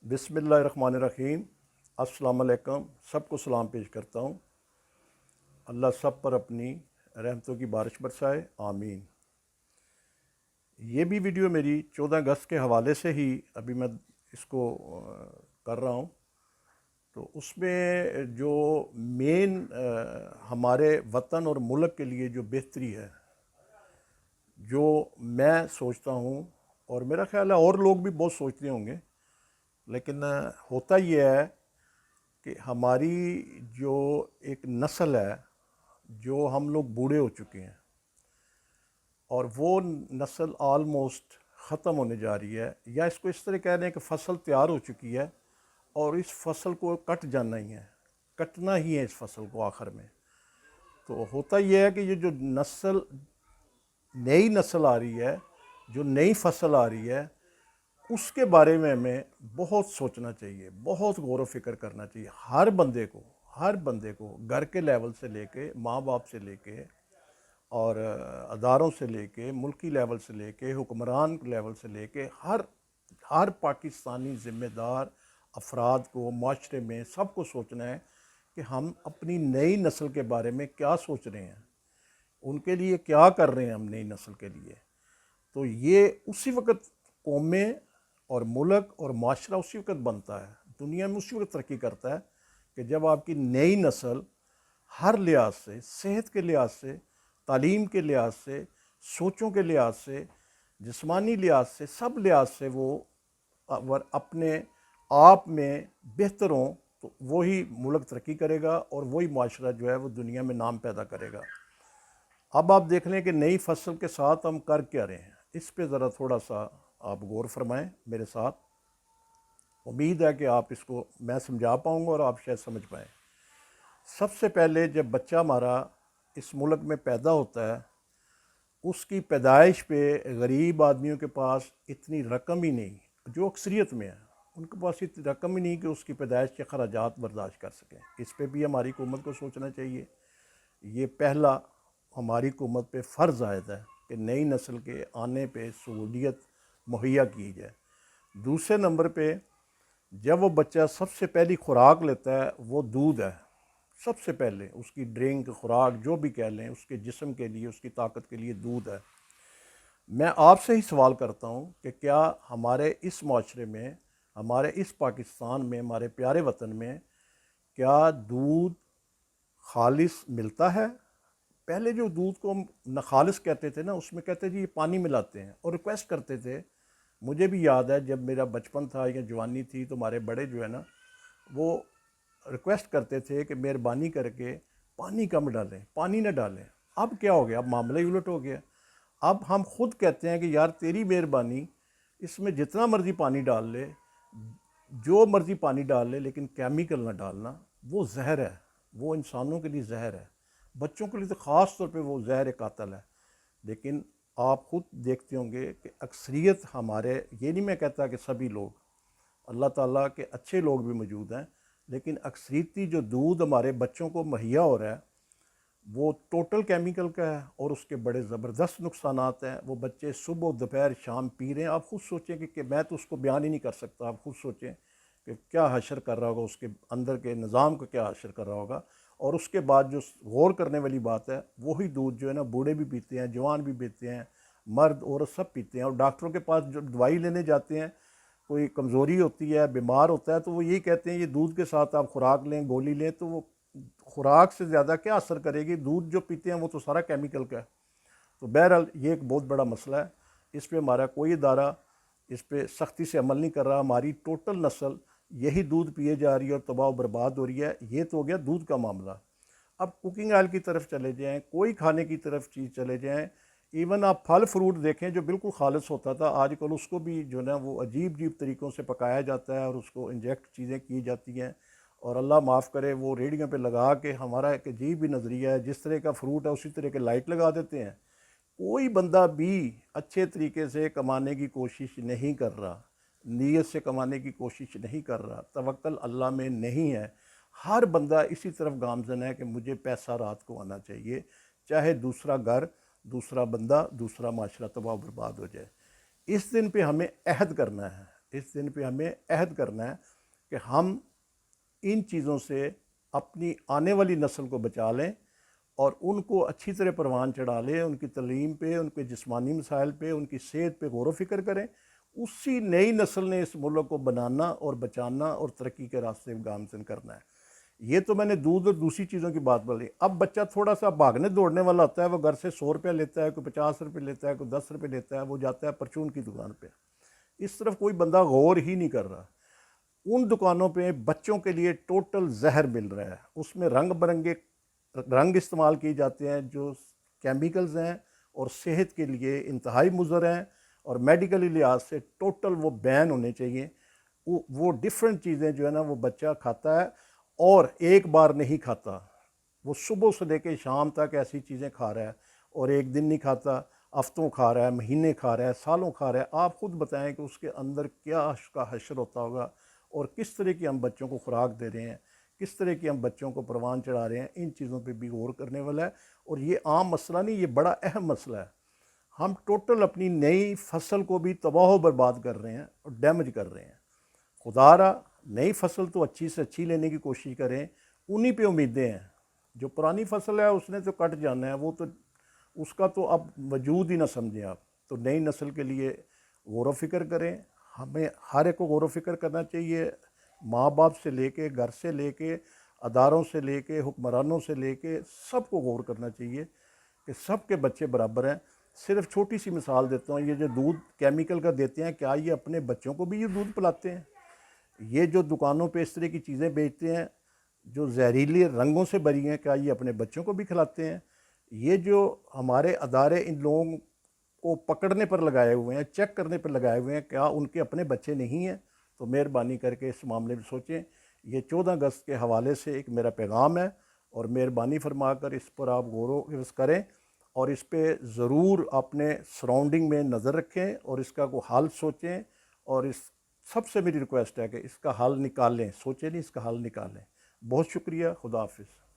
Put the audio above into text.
بسم اللہ الرحمن الرحیم۔ السلام علیکم، سب کو سلام پیش کرتا ہوں۔ اللہ سب پر اپنی رحمتوں کی بارش برسائے، آمین۔ یہ بھی ویڈیو میری 14 اگست کے حوالے سے ہی ابھی میں اس کو کر رہا ہوں۔ تو اس میں جو مین ہمارے وطن اور ملک کے لیے جو بہتری ہے، جو میں سوچتا ہوں اور میرا خیال ہے اور لوگ بھی بہت سوچتے ہوں گے، لیکن ہوتا یہ ہے کہ ہماری جو ایک نسل ہے، جو ہم لوگ بوڑھے ہو چکے ہیں اور وہ نسل آلموسٹ ختم ہونے جا رہی ہے، یا اس کو اس طرح کہہ رہے ہیں کہ فصل تیار ہو چکی ہے اور اس فصل کو کٹ جانا ہی ہے، کٹنا ہی ہے اس فصل کو آخر میں۔ تو ہوتا یہ ہے کہ یہ جو نئی نسل آ رہی ہے، جو نئی فصل آ رہی ہے، اس کے بارے میں ہمیں بہت سوچنا چاہیے، بہت غور و فکر کرنا چاہیے۔ ہر بندے کو گھر کے لیول سے لے کے، ماں باپ سے لے کے اور اداروں سے لے کے، ملکی لیول سے لے کے، حکمران لیول سے لے کے، ہر پاکستانی ذمہ دار افراد کو، معاشرے میں سب کو سوچنا ہے کہ ہم اپنی نئی نسل کے بارے میں کیا سوچ رہے ہیں، ان کے لیے کیا کر رہے ہیں ہم نئی نسل کے لیے۔ تو یہ اسی وقت قومیں اور ملک اور معاشرہ اسی وقت بنتا ہے، دنیا میں اسی وقت ترقی کرتا ہے کہ جب آپ کی نئی نسل ہر لحاظ سے، صحت کے لحاظ سے، تعلیم کے لحاظ سے، سوچوں کے لحاظ سے، جسمانی لحاظ سے، سب لحاظ سے وہ اپنے آپ میں بہتر ہوں، تو وہی ملک ترقی کرے گا اور وہی معاشرہ جو ہے وہ دنیا میں نام پیدا کرے گا۔ اب آپ دیکھ لیں کہ نئی فصل کے ساتھ ہم کر کیا رہے ہیں، اس پہ ذرا تھوڑا سا آپ غور فرمائیں میرے ساتھ۔ امید ہے کہ آپ اس کو میں سمجھا پاؤں گا اور آپ شاید سمجھ پائیں۔ سب سے پہلے جب بچہ ہمارا اس ملک میں پیدا ہوتا ہے، اس کی پیدائش پہ غریب آدمیوں کے پاس اتنی رقم ہی نہیں، جو اکثریت میں ہے، ان کے پاس اتنی رقم ہی نہیں کہ اس کی پیدائش کے اخراجات برداشت کر سکیں۔ اس پہ بھی ہماری حکومت کو سوچنا چاہیے۔ یہ پہلا ہماری حکومت پہ فرض عائد ہے کہ نئی نسل کے آنے پہ سہولیت مہیا کی جائے۔ دوسرے نمبر پہ جب وہ بچہ سب سے پہلی خوراک لیتا ہے وہ دودھ ہے، سب سے پہلے اس کی ڈرنک، خوراک جو بھی کہہ لیں، اس کے جسم کے لیے، اس کی طاقت کے لیے دودھ ہے۔ میں آپ سے ہی سوال کرتا ہوں کہ کیا ہمارے اس معاشرے میں، ہمارے اس پاکستان میں، ہمارے پیارے وطن میں کیا دودھ خالص ملتا ہے؟ پہلے جو دودھ کو ہم ناخالص کہتے تھے نا، اس میں کہتے جی یہ پانی ملاتے ہیں اور ریکویسٹ کرتے تھے۔ مجھے بھی یاد ہے جب میرا بچپن تھا یا جوانی تھی تو ہمارے بڑے جو ہے نا، وہ ریکویسٹ کرتے تھے کہ مہربانی کر کے پانی کم ڈالیں، پانی نہ ڈالیں۔ اب کیا ہو گیا؟ اب معاملہ ہی الٹ ہو گیا۔ اب ہم خود کہتے ہیں کہ یار تیری مہربانی، اس میں جتنا مرضی پانی ڈال لے، جو مرضی پانی ڈال لے، لیکن کیمیکل نہ ڈالنا، وہ زہر ہے، وہ انسانوں کے لیے زہر ہے، بچوں کے لیے تو خاص طور پہ وہ زہر قاتل ہے۔ لیکن آپ خود دیکھتے ہوں گے کہ اکثریت ہمارے، یہ نہیں میں کہتا کہ سبھی لوگ، اللہ تعالیٰ کے اچھے لوگ بھی موجود ہیں، لیکن اکثریتی جو دودھ ہمارے بچوں کو مہیا ہو رہا ہے وہ ٹوٹل کیمیکل کا ہے اور اس کے بڑے زبردست نقصانات ہیں۔ وہ بچے صبح دوپہر شام پی رہے ہیں۔ آپ خود سوچیں کہ میں تو اس کو بیان ہی نہیں کر سکتا، آپ خود سوچیں کہ کیا حشر کر رہا ہوگا، اس کے اندر کے نظام کو کیا حشر کر رہا ہوگا۔ اور اس کے بعد جو غور کرنے والی بات ہے، وہی دودھ جو ہے نا بوڑھے بھی پیتے ہیں، جوان بھی پیتے ہیں، مرد عورت سب پیتے ہیں۔ اور ڈاکٹروں کے پاس جو دوائی لینے جاتے ہیں، کوئی کمزوری ہوتی ہے، بیمار ہوتا ہے، تو وہ یہی کہتے ہیں یہ دودھ کے ساتھ آپ خوراک لیں، گولی لیں، تو وہ خوراک سے زیادہ کیا اثر کرے گی؟ دودھ جو پیتے ہیں وہ تو سارا کیمیکل کا ہے۔ تو بہرحال یہ ایک بہت بڑا مسئلہ ہے، اس پہ ہمارا کوئی ادارہ اس پہ سختی سے عمل نہیں کر رہا۔ ہماری ٹوٹل نسل یہی دودھ پیے جا رہی ہے اور تباہ و برباد ہو رہی ہے۔ یہ تو ہو گیا دودھ کا معاملہ۔ اب کوکنگ آئل کی طرف چلے جائیں، کوئی کھانے کی طرف چیز چلے جائیں، ایون آپ پھل فروٹ دیکھیں جو بالکل خالص ہوتا تھا، آج کل اس کو بھی جو ہے نا وہ عجیب طریقوں سے پکایا جاتا ہے اور اس کو انجیکٹ چیزیں کی جاتی ہیں، اور اللہ معاف کرے وہ ریڑھیوں پہ لگا کے ہمارا ایک عجیب ہی نظریہ ہے، جس طرح کا فروٹ ہے اسی طرح کے لائٹ لگا دیتے ہیں۔ کوئی بندہ بھی اچھے طریقے سے کمانے کی کوشش نہیں کر رہا، نیت سے کمانے کی کوشش نہیں کر رہا، توکل اللہ میں نہیں ہے۔ ہر بندہ اسی طرف گامزن ہے کہ مجھے پیسہ رات کو آنا چاہیے، چاہے دوسرا گھر، دوسرا بندہ، دوسرا معاشرہ تباہ و برباد ہو جائے۔ اس دن پہ ہمیں عہد کرنا ہے، اس دن پہ ہمیں عہد کرنا ہے کہ ہم ان چیزوں سے اپنی آنے والی نسل کو بچا لیں اور ان کو اچھی طرح پروان چڑھا لیں، ان کی تعلیم پہ، ان کے جسمانی مسائل پہ، ان کی صحت پہ غور و فکر کریں۔ اسی نئی نسل نے اس ملک کو بنانا اور بچانا اور ترقی کے راستے گامزن کرنا ہے۔ یہ تو میں نے دودھ اور دوسری چیزوں کی بات بولی۔ اب بچہ تھوڑا سا بھاگنے دوڑنے والا ہوتا ہے، وہ گھر سے 100 روپیہ لیتا ہے، کوئی 50 روپے لیتا ہے، کوئی 10 روپے لیتا ہے، وہ جاتا ہے پرچون کی دکان پہ۔ اس طرف کوئی بندہ غور ہی نہیں کر رہا۔ ان دکانوں پہ بچوں کے لیے ٹوٹل زہر مل رہا ہے، اس میں رنگ برنگے رنگ استعمال کیے جاتے ہیں جو کیمیکلز ہیں اور صحت کے لیے انتہائی مضر ہیں، اور میڈیکلی لحاظ سے ٹوٹل وہ بین ہونے چاہیے۔ وہ ڈفرینٹ چیزیں جو ہے نا وہ بچہ کھاتا ہے، اور ایک بار نہیں کھاتا، وہ صبح سے لے کے شام تک ایسی چیزیں کھا رہا ہے، اور ایک دن نہیں کھاتا، ہفتوں کھا رہا ہے، مہینے کھا رہا ہے، سالوں کھا رہا ہے۔ آپ خود بتائیں کہ اس کے اندر کیا اس کا حشر ہوتا ہوگا، اور کس طرح کی ہم بچوں کو خوراک دے رہے ہیں، کس طرح کی ہم بچوں کو پروان چڑھا رہے ہیں۔ ان چیزوں پہ بھی غور کرنے والا ہے، اور یہ عام مسئلہ نہیں، یہ بڑا اہم مسئلہ ہے۔ ہم ٹوٹل اپنی نئی فصل کو بھی تباہ و برباد کر رہے ہیں اور ڈیمیج کر رہے ہیں۔ خدا را نئی فصل تو اچھی سے اچھی لینے کی کوشش کریں، انہی پہ امیدیں ہیں۔ جو پرانی فصل ہے اس نے تو کٹ جانا ہے، وہ تو اس کا تو اب وجود ہی نہ سمجھیں آپ۔ تو نئی نسل کے لیے غور و فکر کریں، ہمیں ہر ایک کو غور و فکر کرنا چاہیے، ماں باپ سے لے کے، گھر سے لے کے، اداروں سے لے کے، حکمرانوں سے لے کے، سب کو غور کرنا چاہیے کہ سب کے بچے برابر ہیں۔ صرف چھوٹی سی مثال دیتا ہوں، یہ جو دودھ کیمیکل کا دیتے ہیں، کیا یہ اپنے بچوں کو بھی یہ دودھ پلاتے ہیں؟ یہ جو دکانوں پہ اس طرح کی چیزیں بیچتے ہیں جو زہریلے رنگوں سے بری ہیں، کیا یہ اپنے بچوں کو بھی کھلاتے ہیں؟ یہ جو ہمارے ادارے ان لوگوں کو پکڑنے پر لگائے ہوئے ہیں، چیک کرنے پر لگائے ہوئے ہیں، کیا ان کے اپنے بچے نہیں ہیں؟ تو مہربانی کر کے اس معاملے میں سوچیں۔ یہ 14 اگست کے حوالے سے ایک میرا پیغام ہے، اور مہربانی فرما کر اس پر آپ غور و فکر کریں، اور اس پہ ضرور اپنے سراؤنڈنگ میں نظر رکھیں، اور اس کا کوئی حل سوچیں، اور اس سب سے میری ریکویسٹ ہے کہ اس کا حل نکالیں، سوچیں نہیں، اس کا حل نکالیں۔ بہت شکریہ، خدا حافظ۔